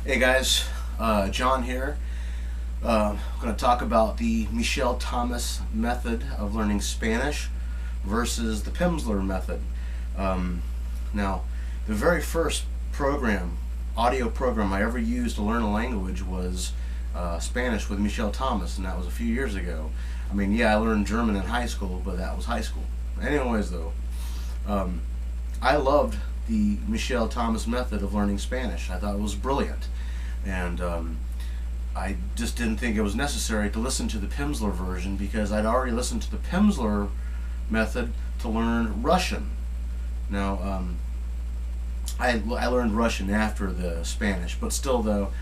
Hey guys, John here. I'm going to talk about the Michel Thomas method of learning Spanish versus the Pimsleur method. Now, the very first audio program I ever used to learn a language was Spanish with Michel Thomas, and that was a few years ago. I mean, yeah, I learned German in high school, but that was high school. Anyways, though, I loved the Michel Thomas method of learning Spanish. I thought it was brilliant. And I just didn't think it was necessary to listen to the Pimsleur version because I'd already listened to the Pimsleur method to learn Russian. Now, I learned Russian after the Spanish, but still, though,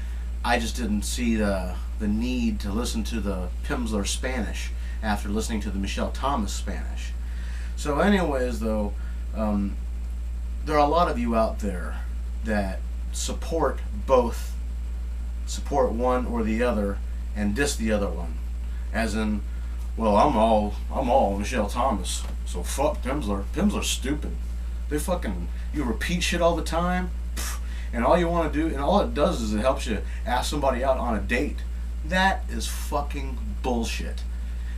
I just didn't see the need to listen to the Pimsleur Spanish after listening to the Michel Thomas Spanish. So anyways, though, there are a lot of you out there that support one or the other and diss the other one, as in, well, I'm all Michel Thomas, so fuck Pimsleur. Pimsleur's stupid. You repeat shit all the time, and all you want to do, and all it does is it helps you ask somebody out on a date. That is fucking bullshit.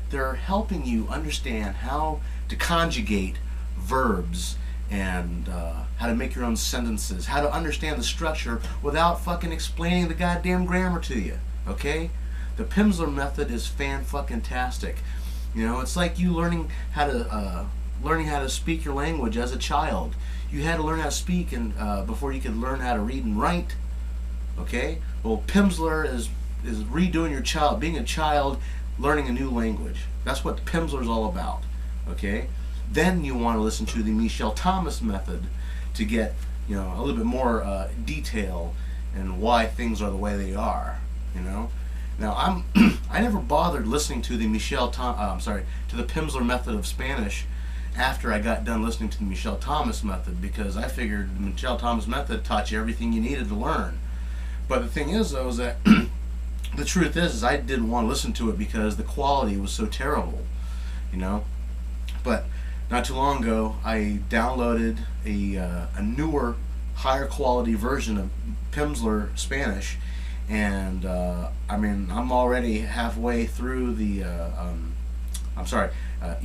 They're helping you understand how to conjugate verbs and how to make your own sentences, how to understand the structure without fucking explaining the goddamn grammar to you, okay? The Pimsleur method is fan-fucking-tastic. You know, it's like you learning how to speak your language as a child. You had to learn how to speak and before you could learn how to read and write, okay? Well, Pimsleur is redoing being a child, learning a new language. That's what Pimsleur is all about, okay? Then you want to listen to the Michel Thomas method to get, a little bit more detail and why things are the way they are. Now I never bothered listening to the to the Pimsleur method of Spanish after I got done listening to the Michel Thomas method, because I figured the Michel Thomas method taught you everything you needed to learn. But the thing is, though, is that the truth is I didn't want to listen to it because the quality was so terrible, But not too long ago, I downloaded a newer, higher quality version of Pimsleur Spanish, and I'm already halfway through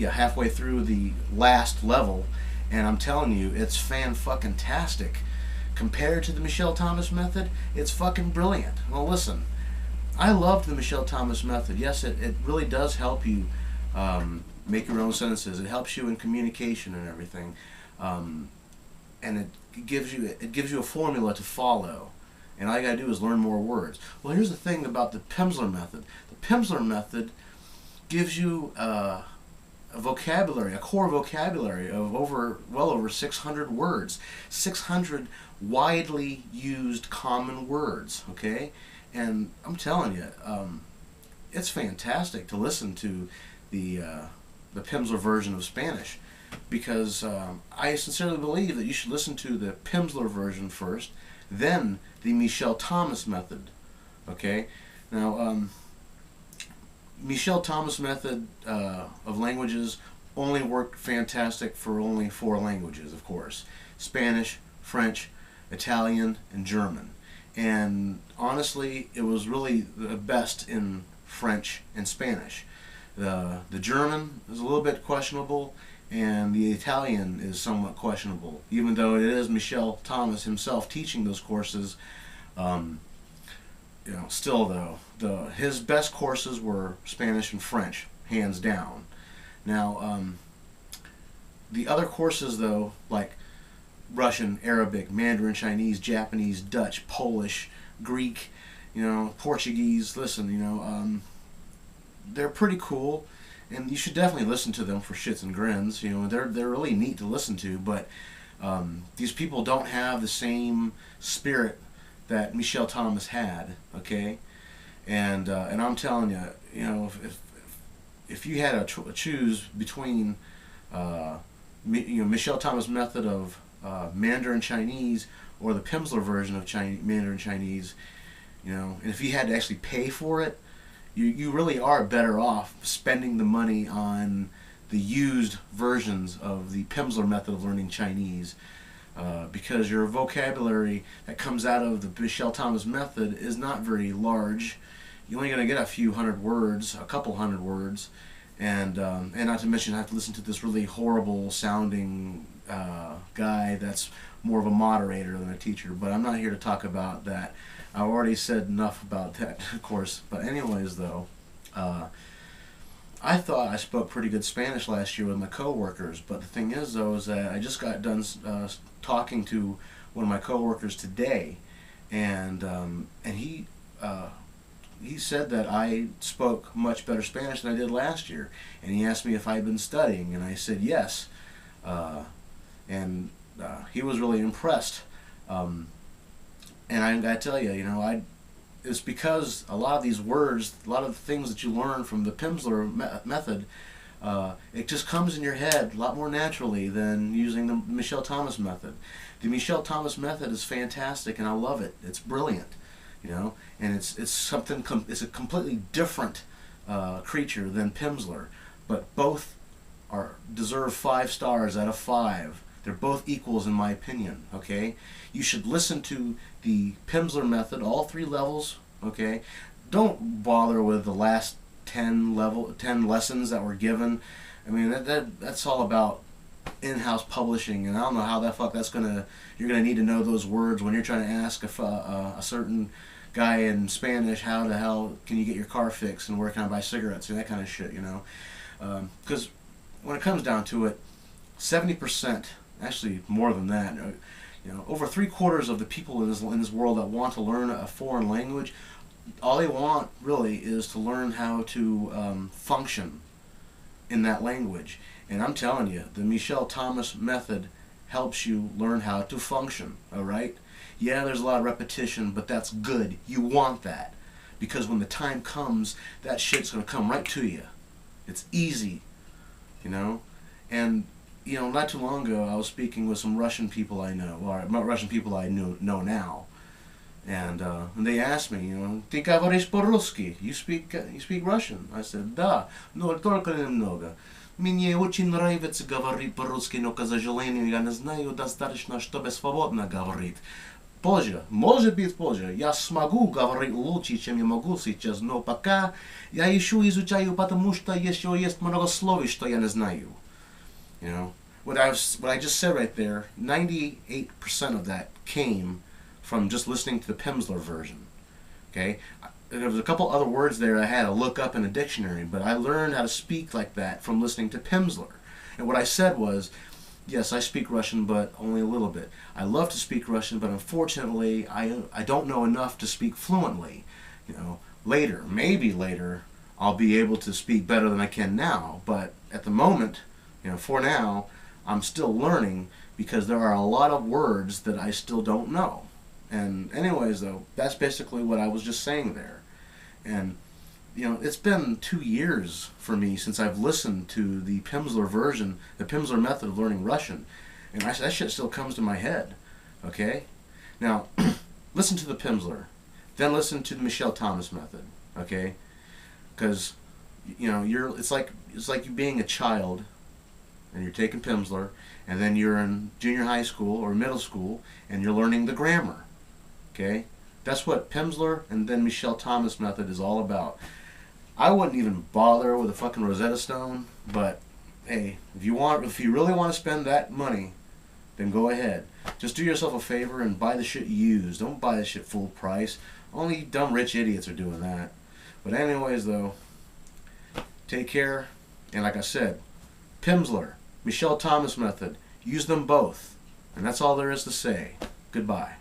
halfway through the last level, and I'm telling you, it's fan-fucking-tastic. Compared to the Michel Thomas method, it's fucking brilliant. Well, listen, I loved the Michel Thomas method. Yes, it really does help you make your own sentences. It helps you in communication and everything, and it gives you a formula to follow, and all you gotta do is learn more words. Well, here's the thing about the Pimsleur method. The Pimsleur method gives you a core vocabulary of well over 600 words, 600 widely used common words. Okay, and I'm telling you, it's fantastic to listen to the Pimsleur version of Spanish, because I sincerely believe that you should listen to the Pimsleur version first, then the Michel Thomas method. Okay, now Michel Thomas method of languages only worked fantastic for only 4 languages, of course: Spanish, French, Italian, and German. And honestly, it was really the best in French and Spanish. The German is a little bit questionable, and the Italian is somewhat questionable, even though it is Michel Thomas himself teaching those courses. Still though, his best courses were Spanish and French, hands down. Now, the other courses, though, like Russian, Arabic, Mandarin, Chinese, Japanese, Dutch, Polish, Greek, Portuguese, listen, they're pretty cool, and you should definitely listen to them for shits and grins. They're really neat to listen to, but these people don't have the same spirit that Michel Thomas had. Okay, and I'm telling you, if you had to choose between Michel Thomas method of Mandarin Chinese or the Pimsleur version of Mandarin Chinese, and if you had to actually pay for it, you really are better off spending the money on the used versions of the Pimsleur method of learning Chinese, because your vocabulary that comes out of the Michel Thomas method is not very large. You're only going to get a few hundred words, a couple hundred words, and not to mention I have to listen to this really horrible sounding guy that's more of a moderator than a teacher. But I'm not here to talk about that. I've already said enough about that, of course. But anyways, though, I thought I spoke pretty good Spanish last year with my coworkers. But the thing is, though, is that I just got done talking to one of my coworkers today, and he said that I spoke much better Spanish than I did last year, and he asked me if I had been studying, and I said yes, and he was really impressed. And I gotta tell you, it's because a lot of these words, a lot of the things that you learn from the PIMSLEUR method, it just comes in your head a lot more naturally than using the Michel Thomas method. The Michel Thomas method is fantastic, and I love it. It's brilliant, and it's a completely different creature than PIMSLEUR, but both deserve 5 stars out of 5. They're both equals in my opinion, okay? You should listen to the PIMSLEUR method, all 3 levels, okay? Don't bother with the last 10 lessons that were given. I mean, that's all about in-house publishing, and I don't know how you're gonna need to know those words when you're trying to ask a certain guy in Spanish how the hell can you get your car fixed and where can I buy cigarettes and that kind of shit, because when it comes down to it, 70%, actually more than that, over 3/4 of the people in this world that want to learn a foreign language, all they want really is to learn how to function in that language. And I'm telling you, the Michel Thomas method helps you learn how to function, all right? Yeah, there's a lot of repetition, but that's good. You want that, because when the time comes, that shit's going to come right to you. It's easy, and not too long ago, I was speaking with some Russian people I know, or Russian people I know now, and they asked me, "Ты говоришь по-русски? You speak Russian?" I said, "Да, но только немного. Мне очень нравится говорить по-русски, но, к сожалению, я не знаю достаточно, чтобы свободно говорить. Позже, может быть позже, я смогу говорить лучше, чем я могу сейчас, но пока я еще изучаю, потому что еще есть много слов, что я не знаю." What I just said right there, 98% of that came from just listening to the PIMSLEUR version. Okay, there was a couple other words there I had to look up in a dictionary, but I learned how to speak like that from listening to PIMSLEUR. And what I said was, yes, I speak Russian, but only a little bit. I love to speak Russian, but unfortunately, I don't know enough to speak fluently. Later, maybe later, I'll be able to speak better than I can now. But at the moment, for now, I'm still learning, because there are a lot of words that I still don't know. And anyways, though, that's basically what I was just saying there. And it's been 2 years for me since I've listened to the PIMSLEUR version, the PIMSLEUR method of learning Russian, and that shit still comes to my head. Okay, now listen to the PIMSLEUR, then listen to the Michel Thomas method. Okay, because it's like you being a child, and you're taking PIMSLEUR, and then you're in junior high school or middle school, and you're learning the grammar. Okay, that's what PIMSLEUR and then Michel Thomas method is all about. I wouldn't even bother with a fucking Rosetta Stone, but hey, if you really want to spend that money, then go ahead. Just do yourself a favor and buy the shit used. Don't buy the shit full price. Only dumb rich idiots are doing that. But anyways, though, take care. And like I said, PIMSLEUR, Michel Thomas method, use them both. And that's all there is to say. Goodbye.